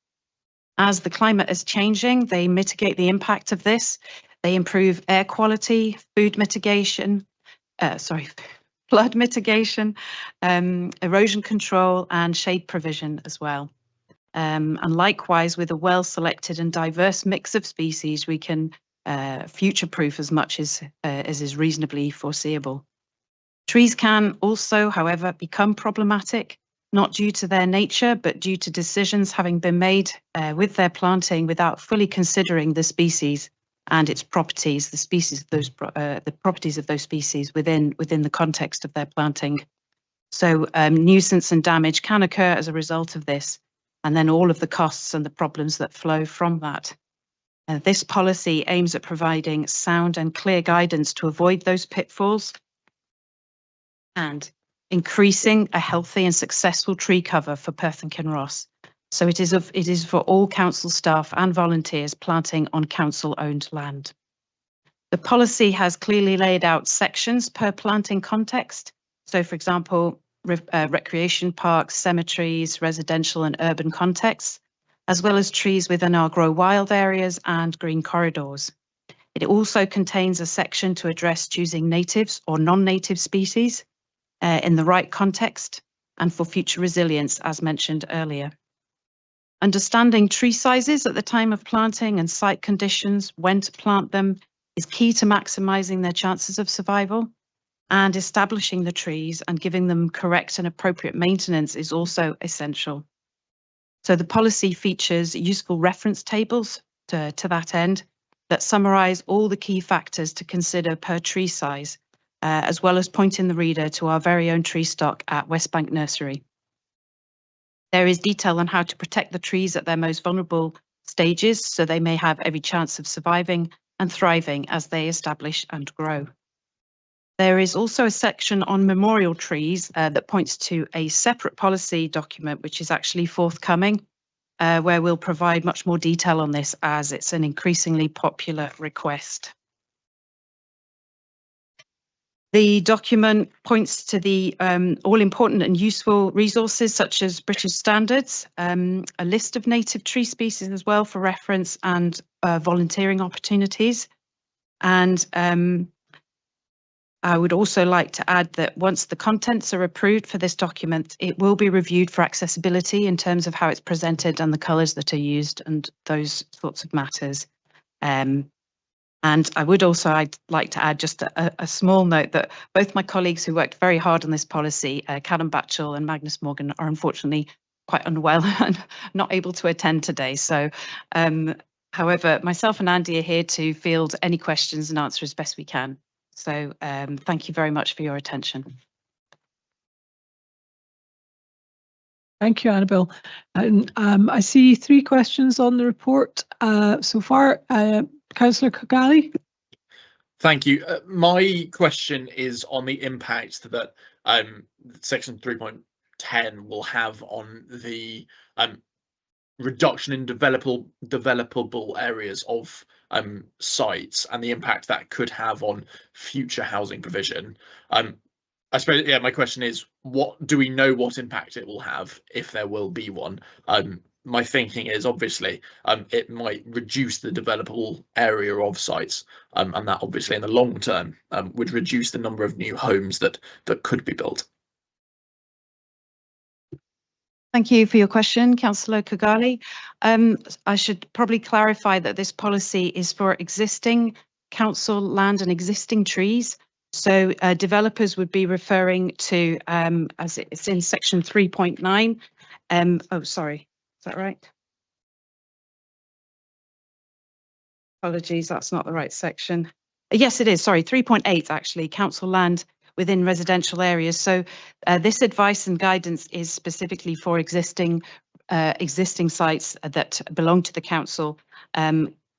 Speaker 14: As the climate is changing, they mitigate the impact of this. They improve air quality, flood mitigation, erosion control and shade provision as well. And likewise, with a well-selected and diverse mix of species, we can future-proof as much as is reasonably foreseeable. Trees can also, however, become problematic, not due to their nature, but due to decisions having been made with their planting without fully considering the species and its properties, the properties of those species within the context of their planting. So nuisance and damage can occur as a result of this, and then all of the costs and the problems that flow from that. This policy aims at providing sound and clear guidance to avoid those pitfalls and increasing a healthy and successful tree cover for Perth and Kinross. So it is for all council staff and volunteers planting on council-owned land. The policy has clearly laid out sections per planting context. So, for example, recreation parks, cemeteries, residential and urban contexts, as well as trees within our Grow Wild areas and green corridors. It also contains a section to address choosing natives or non-native species in the right context and for future resilience, as mentioned earlier. Understanding tree sizes at the time of planting and site conditions, when to plant them, is key to maximising their chances of survival, and establishing the trees and giving them correct and appropriate maintenance is also essential. So the policy features useful reference tables to that end that summarise all the key factors to consider per tree size, as well as pointing the reader to our very own tree stock at Westbank Nursery. There is detail on how to protect the trees at their most vulnerable stages so they may have every chance of surviving and thriving as they establish and grow. There is also a section on memorial trees that points to a separate policy document which is actually forthcoming, where we'll provide much more detail on this as it's an increasingly popular request. The document points to the all-important and useful resources such as British standards, a list of native tree species as well for reference, and volunteering opportunities. And I would also like to add that once the contents are approved for this document, it will be reviewed for accessibility in terms of how it's presented and the colours that are used and those sorts of matters. And I would also, I'd like to add just a small note that both my colleagues who worked very hard on this policy, Callum Batchell and Magnus Morgan, are unfortunately quite unwell and not able to attend today. So, however, myself and Andy are here to field any questions and answer as best we can. So thank you very much for your attention.
Speaker 13: Thank you, Annabelle. And I see 3 questions on the report so far. Councillor Kigali.
Speaker 7: Thank you. My question is on the impact that section 3.10 will have on the reduction in developable areas of sites and the impact that could have on future housing provision. I suppose, yeah, my question is, what do we know what impact it will have if there will be one? My thinking is obviously it might reduce the developable area of sites, and that obviously in the long term would reduce the number of new homes that could be built.
Speaker 14: Thank you for your question, Councillor Kigali. I should probably clarify that this policy is for existing council land and existing trees. So developers would be referring to, as it's in section 3.9. Oh, sorry, is that right? Apologies, that's not the right section. Yes, it is, sorry, 3.8 actually, council land within residential areas. So this advice and guidance is specifically for existing sites that belong to the council.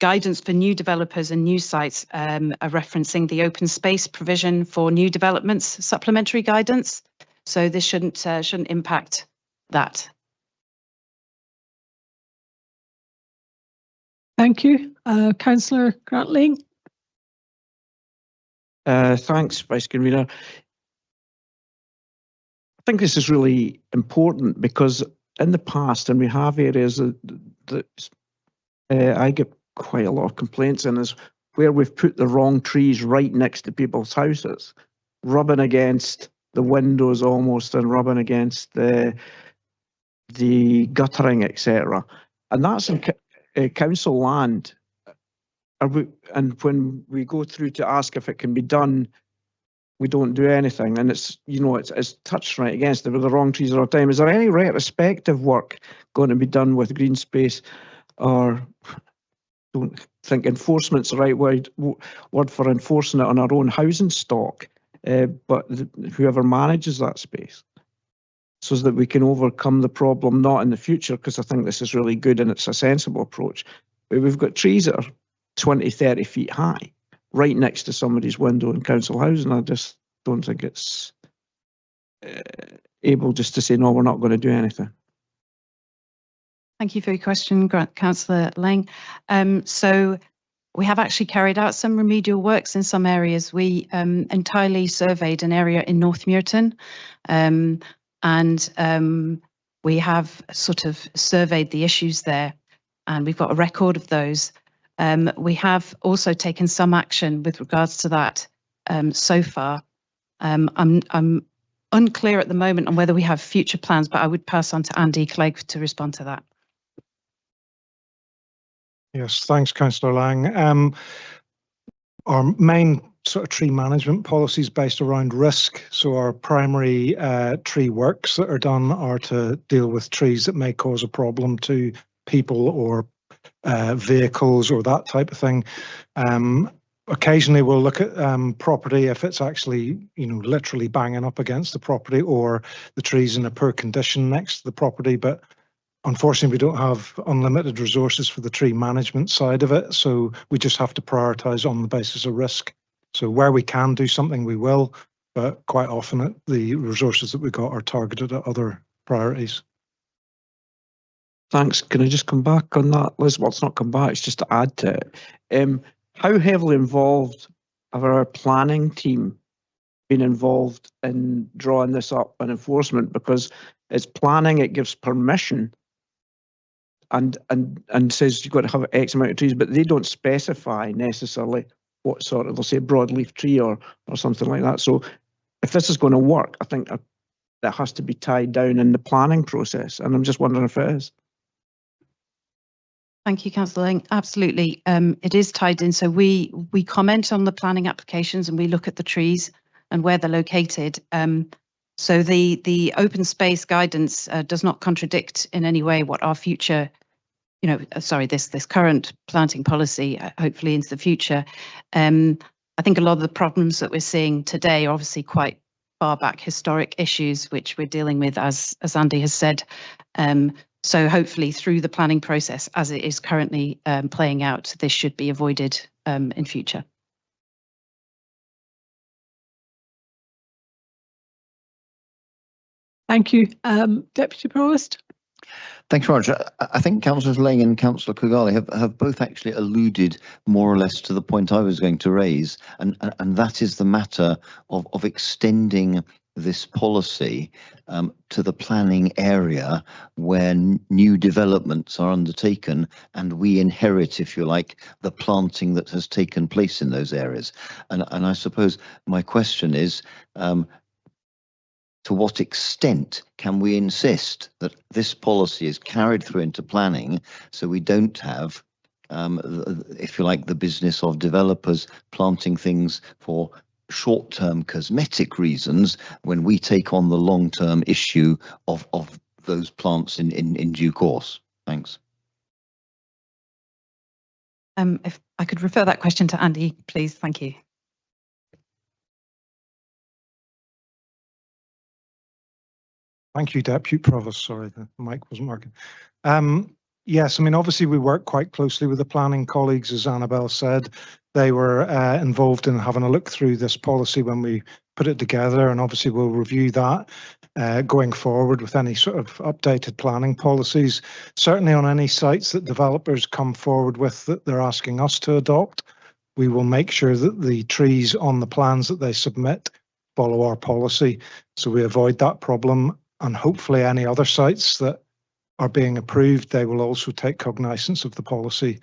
Speaker 14: Guidance for new developers and new sites are referencing the open space provision for new developments, supplementary guidance. So this shouldn't impact that.
Speaker 13: Thank you. Councillor Grantling.
Speaker 8: Thanks, Vice Convener. I think this is really important because in the past, and we have areas that I get quite a lot of complaints in, is where we've put the wrong trees right next to people's houses, rubbing against the windows almost and rubbing against the guttering, etc. And that's in council land. And when we go through to ask if it can be done, we don't do anything. And it's, you know, it's touched right against the wrong trees all the time. Is there any retrospective work going to be done with green space, or don't think enforcement's the right word for enforcing it on our own housing stock, but whoever manages that space, so that we can overcome the problem, not in the future, because I think this is really good and it's a sensible approach. But we've got trees that are 20, 30 feet high, right next to somebody's window in council housing. I just don't think it's able just to say, no, we're not going to do anything.
Speaker 14: Thank you for your question, Councillor Lang. So we have actually carried out some remedial works in some areas. We entirely surveyed an area in North Muirton, and we have sort of surveyed the issues there, and we've got a record of those. We have also taken some action with regards to that so far. I'm unclear at the moment on whether we have future plans, but I would pass on to Andy Clegg to respond to that.
Speaker 15: Yes, thanks, Councillor Lang. Our main sort of tree management policy is based around risk. So our primary tree works that are done are to deal with trees that may cause a problem to people or vehicles or that type of thing. Occasionally we'll look at property if it's actually, you know, literally banging up against the property or the trees in a poor condition next to the property. But unfortunately, we don't have unlimited resources for the tree management side of it. So we just have to prioritise on the basis of risk. So where we can do something, we will. But quite often the resources that we got are targeted at other priorities.
Speaker 8: Thanks. Can I just come back on that, Liz? Well, it's not come back, it's just to add to it. How heavily involved have our planning team been involved in drawing this up and enforcement? Because it's planning, it gives permission and says you've got to have X amount of trees, but they don't specify necessarily what sort of, they'll say broadleaf tree or something like that. So if this is going to work, I think that has to be tied down in the planning process. And I'm just wondering if it is.
Speaker 14: Thank you, Councillor Lang. Absolutely, it is tied in. So we comment on the planning applications and we look at the trees and where they're located. So the open space guidance does not contradict in any way what our future, this current planting policy, hopefully into the future. I think a lot of the problems that we're seeing today are obviously quite far back historic issues, which we're dealing with, as Andy has said. So hopefully through the planning process, as it is currently playing out, this should be avoided in future.
Speaker 13: Thank you. Deputy Provost.
Speaker 16: Thanks very much. I think Councillors Laing and Councillor Kigali have both actually alluded more or less to the point I was going to raise, and that is the matter of extending this policy to the planning area where new developments are undertaken and we inherit, if you like, the planting that has taken place in those areas. And I suppose my question is, to what extent can we insist that this policy is carried through into planning so we don't have, if you like, the business of developers planting things for short-term cosmetic reasons when we take on the long-term issue of those plants in due course? Thanks.
Speaker 14: If I could refer that question to Andy, please. Thank you.
Speaker 15: Thank you, Deputy Provost. Sorry, the mic wasn't working. Yes, I mean, obviously we work quite closely with the planning colleagues, as Annabelle said. They were involved in having a look through this policy when we put it together, and obviously we'll review that going forward with any sort of updated planning policies. Certainly on any sites that developers come forward with that they're asking us to adopt, we will make sure that the trees on the plans that they submit follow our policy, so we avoid that problem. And hopefully any other sites that are being approved, they will also take cognizance of the policy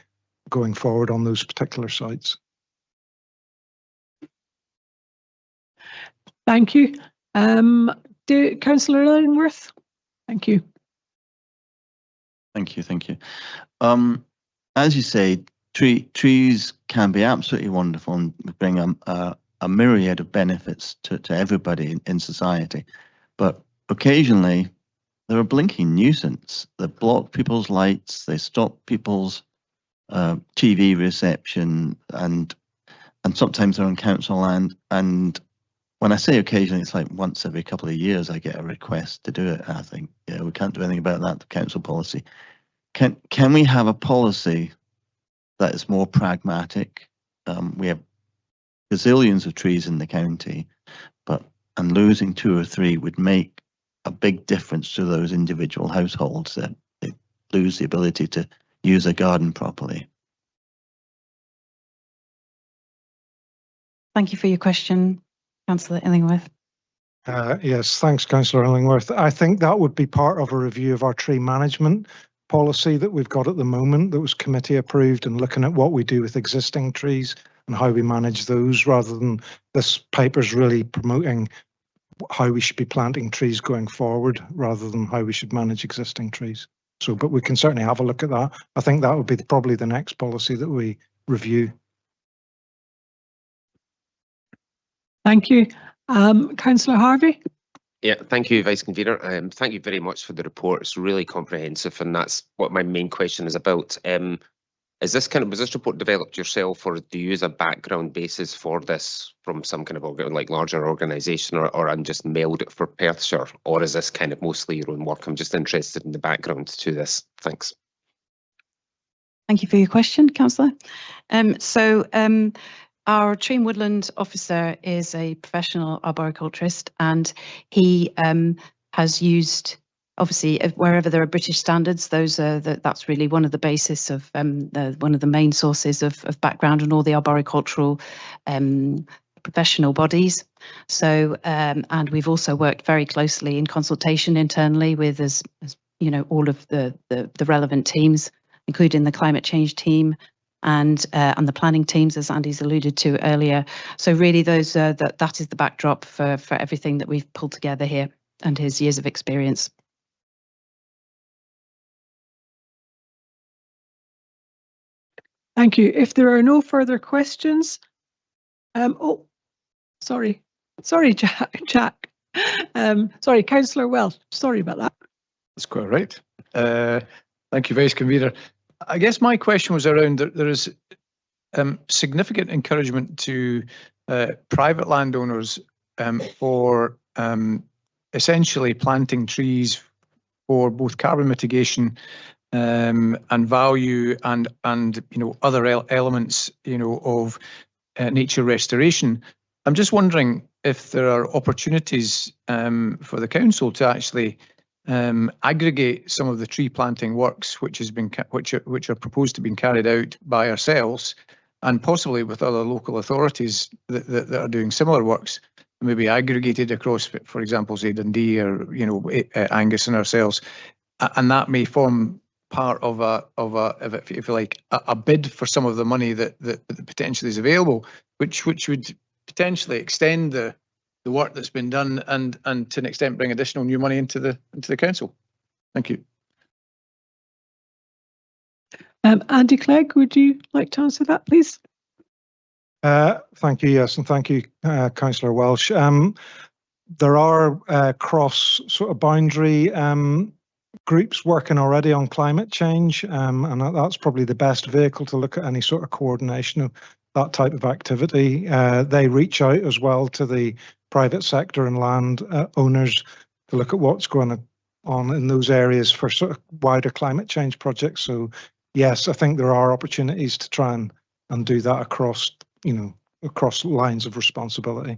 Speaker 15: going forward on those particular sites.
Speaker 13: Thank you. Councillor Illingworth. Thank you.
Speaker 5: Thank you. As you say, trees can be absolutely wonderful and bring a myriad of benefits to everybody in society, but occasionally they're a blinking nuisance. They block people's lights, they stop people's TV reception, and sometimes they're on council land. And when I say occasionally, it's like once every couple of years I get a request to do it. I think, yeah, we can't do anything about that, the council policy. Can we have a policy that is more pragmatic? We have gazillions of trees in the county, and losing 2 or 3 would make a big difference to those individual households that they lose the ability to use a garden properly.
Speaker 14: Thank you for your question, Councillor Illingworth.
Speaker 15: Yes, thanks, Councillor Illingworth. I think that would be part of a review of our tree management policy that we've got at the moment that was committee approved, and looking at what we do with existing trees and how we manage those, rather than this paper's really promoting how we should be planting trees going forward rather than how we should manage existing trees. So, but we can certainly have a look at that. I think that would be probably the next policy that we review.
Speaker 13: Thank you. Councillor Harvey.
Speaker 10: Yeah, thank you, Vice Convener. Thank you very much for the report. It's really comprehensive, and that's what my main question is about. Was this report developed yourself, or do you use a background basis for this from some kind of larger organisation, or I'm just mailed it for Perthshire, or is this kind of mostly your own work? I'm just interested in the background to this. Thanks.
Speaker 14: Thank you for your question, Councillor. Our Tree and Woodland Officer is a professional arboriculturist, and he has used, obviously, wherever there are British standards, that's really one of the basis of one of the main sources of background in all the arboricultural professional bodies. So, and we've also worked very closely in consultation internally with, as you know, all of the relevant teams, including the climate change team and the planning teams, as Andy's alluded to earlier. So really, those that is the backdrop for everything that we've pulled together here, and his years of experience.
Speaker 13: Thank you. If there are no further questions, sorry, Jack. Sorry, Councillor Welsh. Sorry about that.
Speaker 11: That's quite right. Thank you, Vice Convener. I guess my question was around there is significant encouragement to private landowners for essentially planting trees for both carbon mitigation and value and other elements of nature restoration. I'm just wondering if there are opportunities for the council to actually aggregate some of the tree planting works which are proposed to be carried out by ourselves and possibly with other local authorities that are doing similar works, maybe aggregated across, for example, say Dundee or Angus and ourselves, and that may form part of if you like a bid for some of the money that potentially is available, which would potentially extend the work that's been done and to an extent bring additional new money into the council. Thank you.
Speaker 13: Andy Clegg, would you like to answer that, please?
Speaker 15: Thank you, yes, and thank you, Councillor Welsh. There are cross sort of boundary groups working already on climate change, and that's probably the best vehicle to look at any sort of coordination of that type of activity. They reach out as well to the private sector and land owners to look at what's going on in those areas for sort of wider climate change projects. So yes, I think there are opportunities to try and do that across lines of responsibility.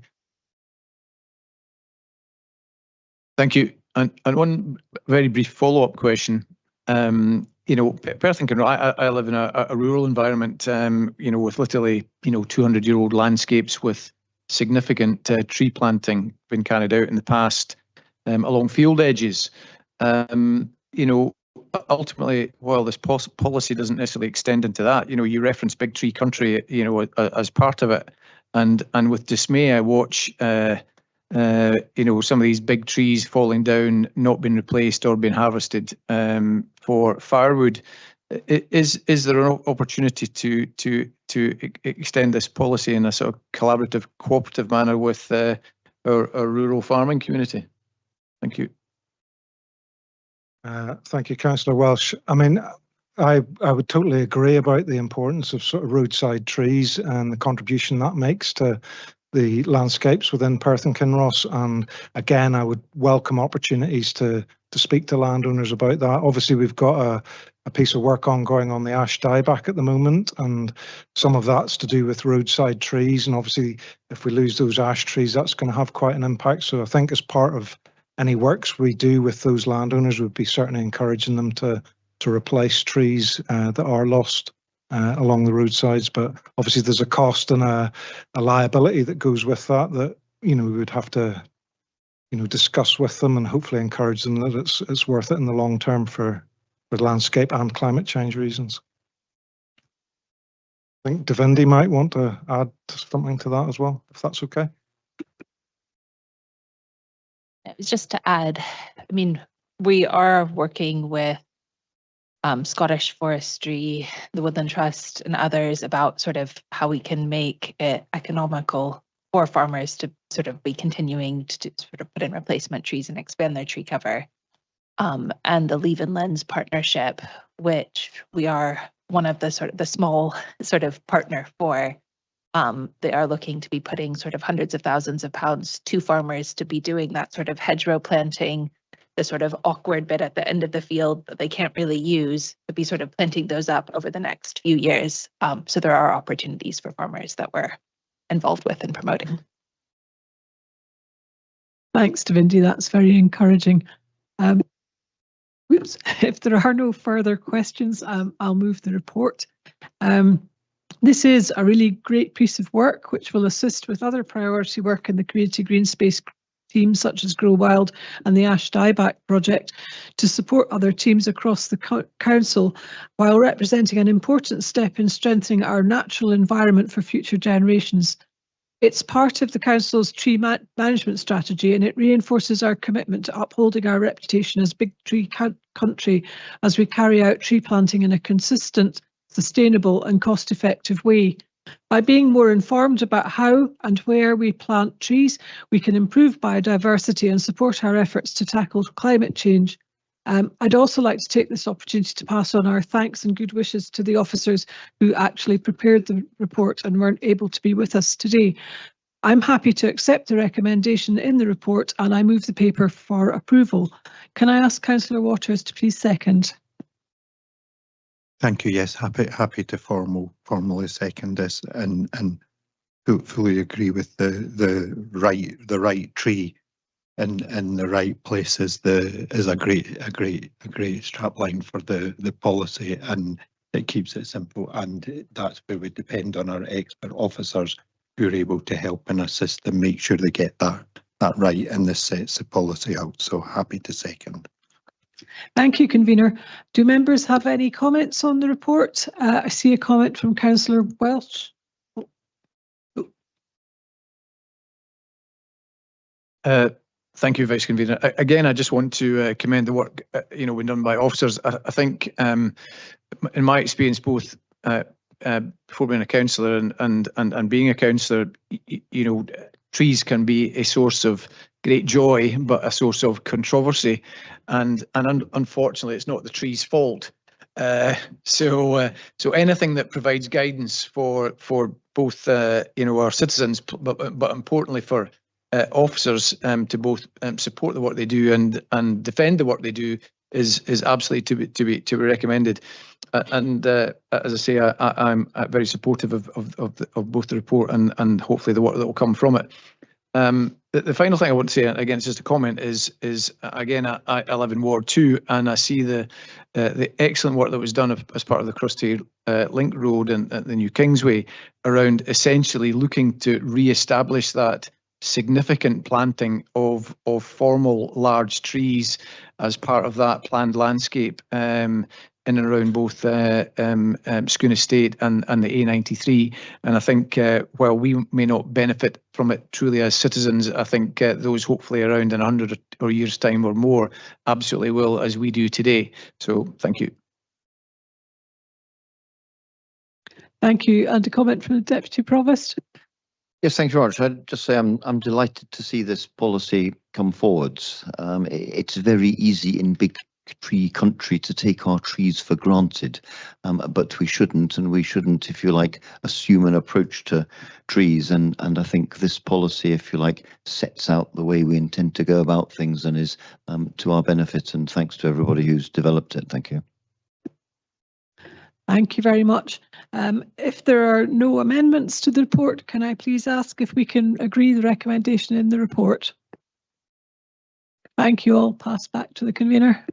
Speaker 11: Thank you. And one very brief follow-up question. Perth and Kinross, I live in a rural environment, with literally, 200-year-old landscapes with significant tree planting been carried out in the past along field edges. Ultimately, while this policy doesn't necessarily extend into that, you reference Big Tree Country, as part of it, and with dismay I watch, some of these big trees falling down, not being replaced or being harvested for firewood. Is there an opportunity to extend this policy in a sort of collaborative, cooperative manner with our rural farming community? Thank you.
Speaker 15: Thank you, Councillor Welsh. I mean, I would totally agree about the importance of sort of roadside trees and the contribution that makes to the landscapes within Perth and Kinross. And again, I would welcome opportunities to speak to landowners about that. Obviously, we've got a piece of work ongoing on the ash dieback at the moment, and some of that's to do with roadside trees. And obviously, if we lose those ash trees, that's going to have quite an impact. So I think as part of any works we do with those landowners, would be certainly encouraging them to replace trees that are lost along the roadsides. But obviously there's a cost and a liability that goes with that we would have to discuss with them and hopefully encourage them that it's worth it in the long term for landscape and climate change reasons. I think Davinder might want to add something to that as well, if that's okay.
Speaker 9: Just to add, I mean, we are working with Scottish Forestry, the Woodland Trust and others about sort of how we can make it economical for farmers to sort of be continuing to sort of put in replacement trees and expand their tree cover. And the Leave and Lens partnership, which we are one of the small sort of partner for. They are looking to be putting sort of hundreds of thousands of pounds to farmers to be doing that sort of hedgerow planting, the sort of awkward bit at the end of the field that they can't really use, to be sort of planting those up over the next few years. So there are opportunities for farmers that we're involved with and promoting.
Speaker 13: Thanks, Davinder. That's very encouraging. If there are no further questions, I'll move the report. This is a really great piece of work which will assist with other priority work in the community green space teams such as Grow Wild and the Ash Dieback project to support other teams across the council while representing an important step in strengthening our natural environment for future generations. It's part of the council's tree management strategy, and it reinforces our commitment to upholding our reputation as Big Tree Country as we carry out tree planting in a consistent, sustainable and cost-effective way. By being more informed about how and where we plant trees, we can improve biodiversity and support our efforts to tackle climate change. I'd also like to take this opportunity to pass on our thanks and good wishes to the officers who actually prepared the report and weren't able to be with us today. I'm happy to accept the recommendation in the report and I move the paper for approval. Can I ask Councillor Waters to please second?
Speaker 1: Thank you. Yes, happy to formally second this and fully agree with the right tree in the right place is a great strapline for the policy, and it keeps it simple, and that's where we depend on our expert officers who are able to help and assist them make sure they get that right, and this sets the policy out. So happy to second.
Speaker 13: Thank you, Convener. Do members have any comments on the report? I see a comment from Councillor Welch.
Speaker 11: Thank you, Vice Convener. Again, I just want to commend the work been done by officers. I think, in my experience, both before being a councillor and being a councillor, trees can be a source of great joy, but a source of controversy, and unfortunately, it's not the tree's fault. So anything that provides guidance for both our citizens, but importantly for officers to both support the work they do and defend the work they do is absolutely to be recommended. And as I say, I'm very supportive of both the report and hopefully the work that will come from it. The final thing I want to say, again, it's just a comment, is again, I live in Ward 2 and I see the excellent work that was done as part of the Crosstay Link Road and the New Kingsway around essentially looking to re-establish that significant planting of formal large trees as part of that planned landscape in and around both Scone Estate and the A93. And I think while we may not benefit from it truly as citizens, I think those hopefully around in 100 or years' time or more absolutely will, as we do today. So thank you.
Speaker 13: Thank you. And a comment from the Deputy Provost.
Speaker 16: Yes, thank you very much. I'd just say I'm delighted to see this policy come forwards. It's very easy in big tree country to take our trees for granted, but we shouldn't, and we shouldn't, if you like, assume an approach to trees. And I think this policy, if you like, sets out the way we intend to go about things and is to our benefit. And thanks to everybody who's developed it. Thank you.
Speaker 13: Thank you very much. If there are no amendments to the report, can I please ask if we can agree the recommendation in the report? Thank you all. Pass back to the convener.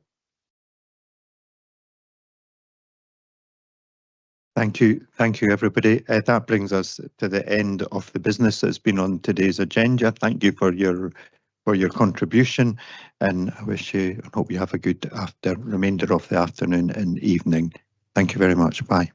Speaker 1: Thank you, everybody. That brings us to the end of the business that's been on today's agenda. Thank you for your contribution, and I wish you and hope you have a good remainder of the afternoon and evening. Thank you very much. Bye.